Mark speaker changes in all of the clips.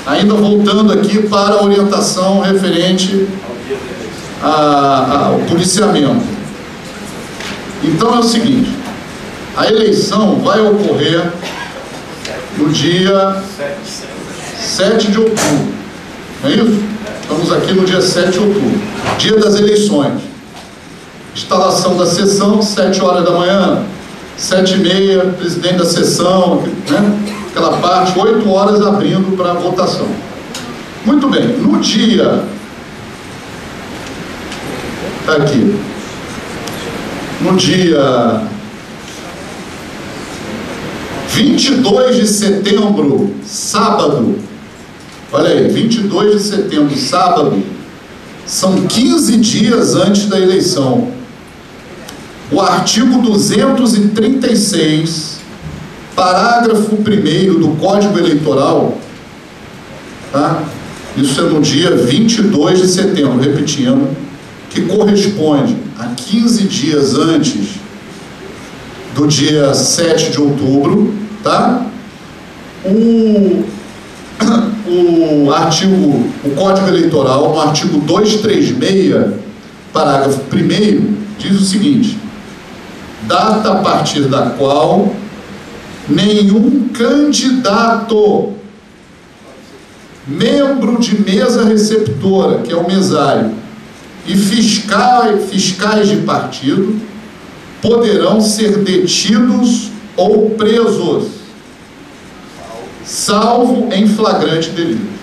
Speaker 1: ainda voltando aqui para a orientação referente ao policiamento. Então é o seguinte, a eleição vai ocorrer no dia 7 de outubro, não é isso? Estamos aqui no dia 7 de outubro, dia das eleições. Instalação da sessão, 7 horas da manhã, 7h30, presidente da sessão, né? Aquela parte, 8 horas abrindo para a votação. Muito bem, no dia... Está aqui. No dia 22 de setembro, sábado, olha aí, 22 de setembro, sábado, são 15 dias antes da eleição. O artigo 236, parágrafo 1º do Código Eleitoral, tá? Isso é no dia 22 de setembro, repetindo, que corresponde a 15 dias antes do dia 7 de outubro, tá? O Código Eleitoral, no artigo 236, parágrafo 1º, diz o seguinte: data a partir da qual nenhum candidato, membro de mesa receptora, que é o mesário, e fiscais de partido poderão ser detidos ou presos, salvo em flagrante delito.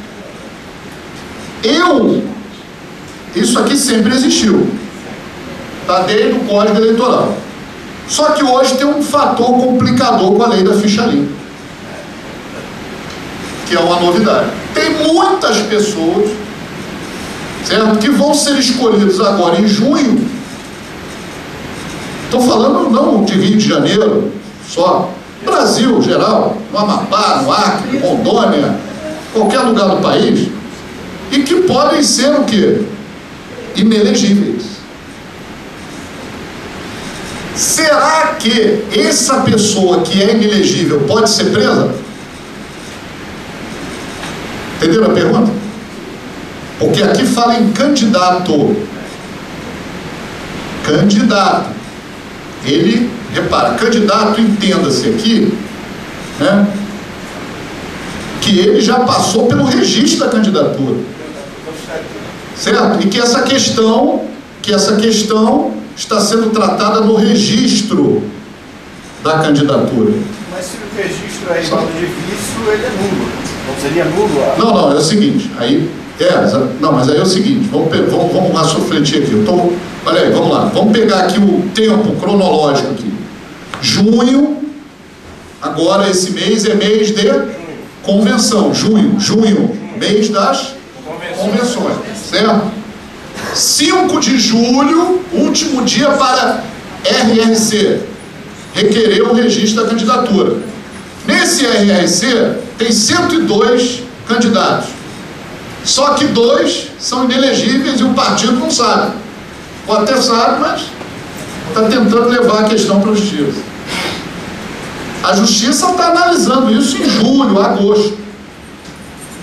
Speaker 1: Isso aqui sempre existiu, está desde o Código Eleitoral. Só que hoje tem um fator complicador com a lei da ficha limpa, que é uma novidade. Tem muitas pessoas, certo, que vão ser escolhidos agora em junho. Estou falando não de Rio de Janeiro só, Brasil geral, no Amapá, no Acre, Rondônia, qualquer lugar do país, e que podem ser o quê? Inelegíveis. Será que essa pessoa que é inelegível pode ser presa? Entenderam a pergunta? Porque aqui fala em candidato. Candidato. Ele, repara, candidato, entenda-se aqui, né, que ele já passou pelo registro da candidatura. Certo? E que essa questão está sendo tratada no registro da candidatura.
Speaker 2: Mas se o registro é igual de vício, ele é nulo. Não seria nulo?
Speaker 1: Não, é o seguinte, mas aí é o seguinte, vamos refletir aqui. Olha aí, vamos lá, vamos pegar aqui o tempo cronológico aqui. Junho, agora esse mês é mês de convenção, junho, mês das convenções, certo? 5 de julho, último dia para RRC, requerer o registro da candidatura. Nesse RRC tem 102 candidatos, só que 2 são inelegíveis e o partido não sabe, ou até sabe, mas está tentando levar a questão para a justiça. A justiça está analisando isso em julho, agosto,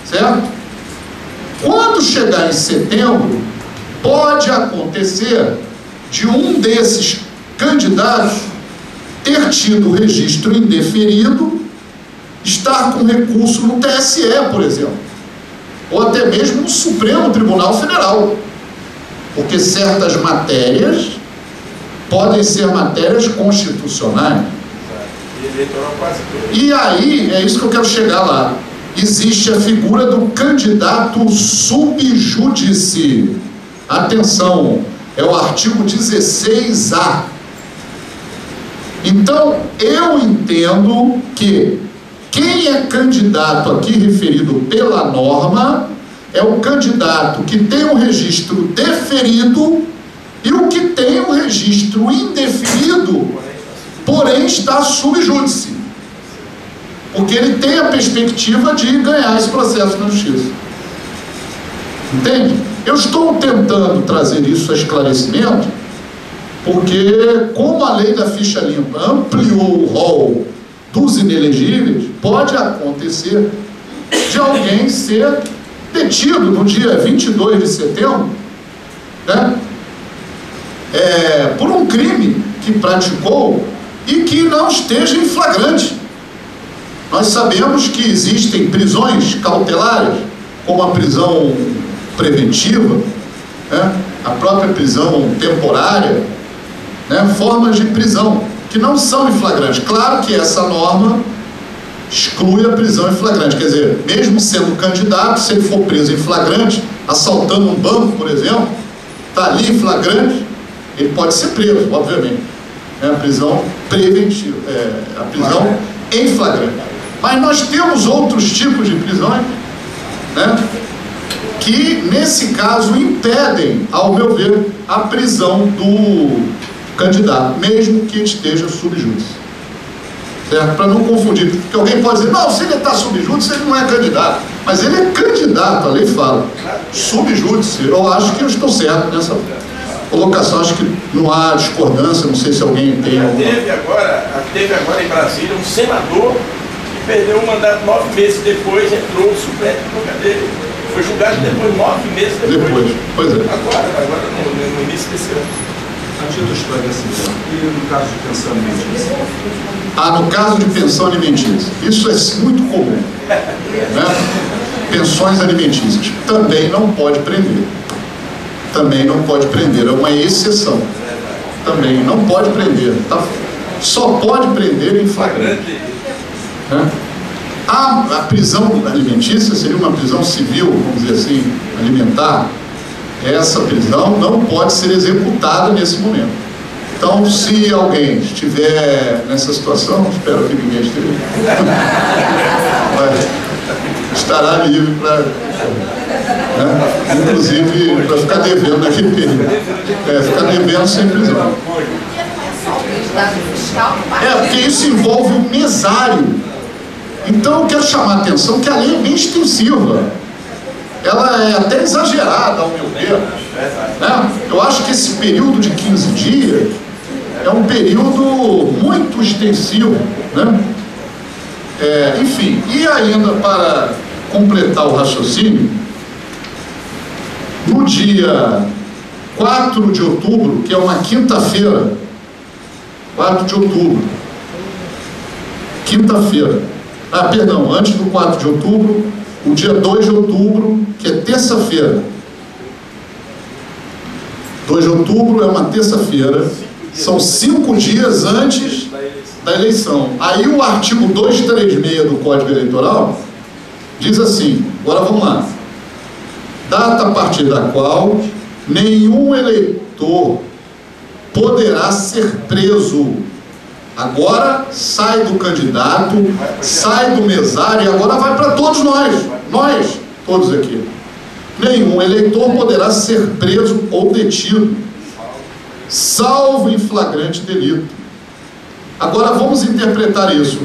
Speaker 1: certo? Quando chegar em setembro, pode acontecer de um desses candidatos ter tido o registro indeferido, estar com recurso no TSE, por exemplo, ou até mesmo no Supremo Tribunal Federal, porque certas matérias podem ser matérias constitucionais. E aí, é isso que eu quero chegar lá. Existe a figura do candidato subjúdice. Atenção, é o artigo 16A. Então, eu entendo que quem é candidato aqui referido pela norma é o candidato que tem o registro deferido e o que tem o registro indeferido, porém está subjúdice, porque ele tem a perspectiva de ganhar esse processo na justiça. Entende? Eu estou tentando trazer isso a esclarecimento, porque como a lei da ficha limpa ampliou o rol dos inelegíveis, pode acontecer de alguém ser detido no dia 22 de setembro, né? Por um crime que praticou e que não esteja em flagrante. Nós sabemos que existem prisões cautelares, como a prisão preventiva, né? A própria prisão temporária, né? Formas de prisão que não são em flagrante. Claro que essa norma exclui a prisão em flagrante, quer dizer, mesmo sendo candidato, se ele for preso em flagrante, assaltando um banco, por exemplo, está ali em flagrante, ele pode ser preso, obviamente. É a prisão preventiva, a prisão em flagrante. Mas nós temos outros tipos de prisões, né, que, nesse caso, impedem, ao meu ver, a prisão do candidato, mesmo que esteja sob júdice. Certo? Para não confundir, porque alguém pode dizer, não, se ele está sob júdice, ele não é candidato. Mas ele é candidato, a lei fala. Sob júdice, eu acho que eu estou certo nessa colocação, acho que não há discordância, não sei se alguém tem alguma...
Speaker 2: Teve agora em Brasília um senador que perdeu o mandato 9 meses depois, entrou o suplente no lugar dele. Foi julgado depois, 9 meses depois.
Speaker 1: Pois é.
Speaker 2: Agora no início desse ano.
Speaker 3: A título de esclarecimento, e no caso de pensão alimentícia?
Speaker 1: No caso de pensão alimentícia, isso é muito comum, né? Pensões alimentícias, também não pode prender. Também não pode prender, é uma exceção. Também não pode prender, tá? Só pode prender em flagrante. Né? A prisão alimentícia seria uma prisão civil, vamos dizer assim, alimentar. Essa prisão não pode ser executada nesse momento. Então, se alguém estiver nessa situação, espero que ninguém esteja, estará livre para, né, inclusive, para ficar devendo naquele período. Ficar devendo sem prisão. Porque isso envolve o mesário. Então, eu quero chamar a atenção que a lei é bem extensiva. Ela é até exagerada, ao meu ver, né? Eu acho que esse período de 15 dias é um período muito extensivo, né? Enfim, e ainda para completar o raciocínio, no dia 4 de outubro, que é uma quinta-feira, 4 de outubro, quinta-feira, perdão, antes do 4 de outubro, o dia 2 de outubro, que é terça-feira. 2 de outubro é uma terça-feira, são 5 dias antes da eleição. Aí o artigo 236 do Código Eleitoral diz assim, agora vamos lá. Data a partir da qual nenhum eleitor poderá ser preso. Agora sai do candidato, sai do mesário, e agora vai para todos nós, todos aqui. Nenhum eleitor poderá ser preso ou detido, salvo em flagrante delito. Agora vamos interpretar isso.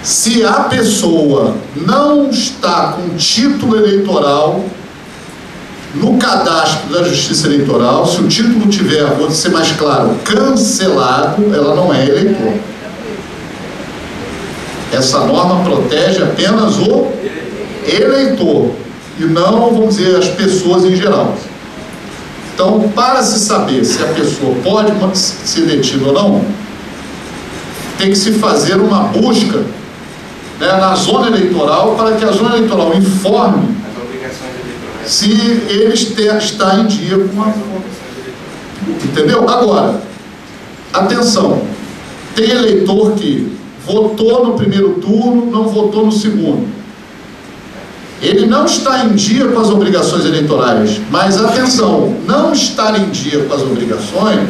Speaker 1: Se a pessoa não está com título eleitoral no cadastro da Justiça Eleitoral, se o título tiver, vou ser mais claro, cancelado, ela não é eleitor. Essa norma protege apenas o eleitor e não, vamos dizer, as pessoas em geral. Então, para se saber se a pessoa pode ser detida ou não, tem que se fazer uma busca, né, na zona eleitoral, para que a zona eleitoral informe se ele está em dia com a... Entendeu? Agora, atenção, tem eleitor que votou no primeiro turno, não votou no segundo. Ele não está em dia com as obrigações eleitorais, mas atenção, não estar em dia com as obrigações,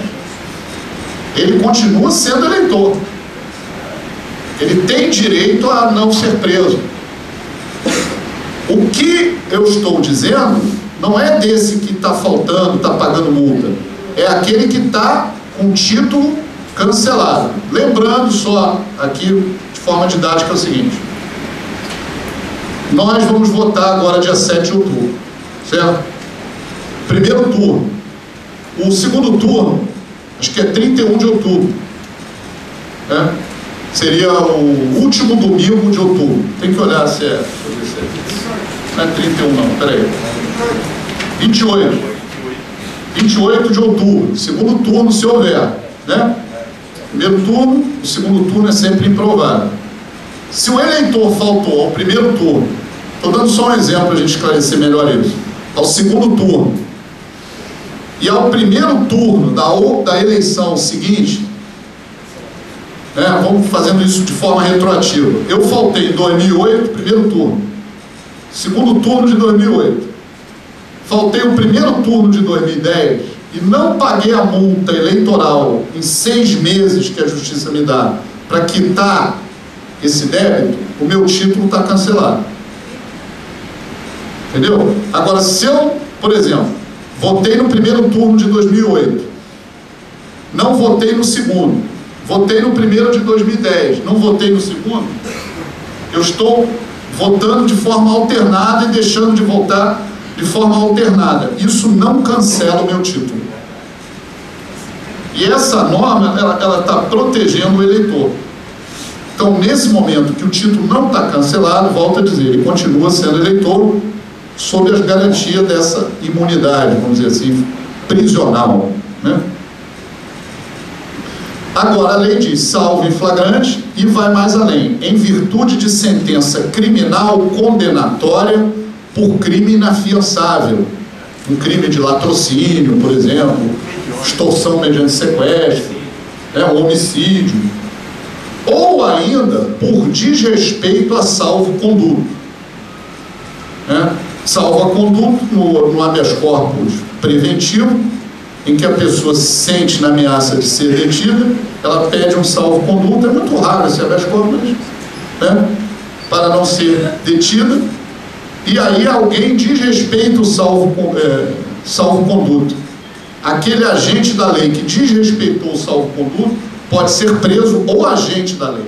Speaker 1: ele continua sendo eleitor. Ele tem direito a não ser preso. O que eu estou dizendo não é desse que está faltando, está pagando multa. É aquele que está com título cancelado. Lembrando só aqui, de forma didática, é o seguinte. Nós vamos votar agora dia 7 de outubro, certo? Primeiro turno. O segundo turno, acho que é 31 de outubro. Né? Seria o último domingo de outubro. Tem que olhar se é. Deixa eu ver se é. Não é 31 não, peraí. 28. 28 de outubro, segundo turno se houver, né? Primeiro turno, o segundo turno é sempre improvável. Se o eleitor faltou ao primeiro turno, estou dando só um exemplo para a gente esclarecer melhor isso, ao segundo turno e ao primeiro turno da eleição seguinte, né, vamos fazendo isso de forma retroativa. Eu faltei em 2008, primeiro turno, segundo turno de 2008. Faltei o primeiro turno de 2010 e não paguei a multa eleitoral em 6 meses que a justiça me dá para quitar esse débito, o meu título está cancelado. Entendeu? Agora, se eu, por exemplo, votei no primeiro turno de 2008, não votei no segundo, votei no primeiro de 2010, não votei no segundo, eu estou votando de forma alternada e deixando de votar de forma alternada. Isso não cancela o meu título. E essa norma, ela está protegendo o eleitor. Então, nesse momento que o título não está cancelado, volto a dizer, ele continua sendo eleitor sob as garantias dessa imunidade, vamos dizer assim, prisional, né? Agora, a lei diz, salvo em flagrante, e vai mais além, em virtude de sentença criminal condenatória por crime inafiançável, um crime de latrocínio, por exemplo, extorsão mediante sequestro, um homicídio, ou ainda por desrespeito a salvo-conduto. Salvo-conduto no habeas corpus preventivo, em que a pessoa se sente na ameaça de ser detida, ela pede um salvo-conduto, é muito raro esse habeas corpus, para não ser detida. E aí alguém desrespeita o salvo-conduto. Aquele agente da lei que desrespeitou o salvo-conduto pode ser preso, ou agente da lei.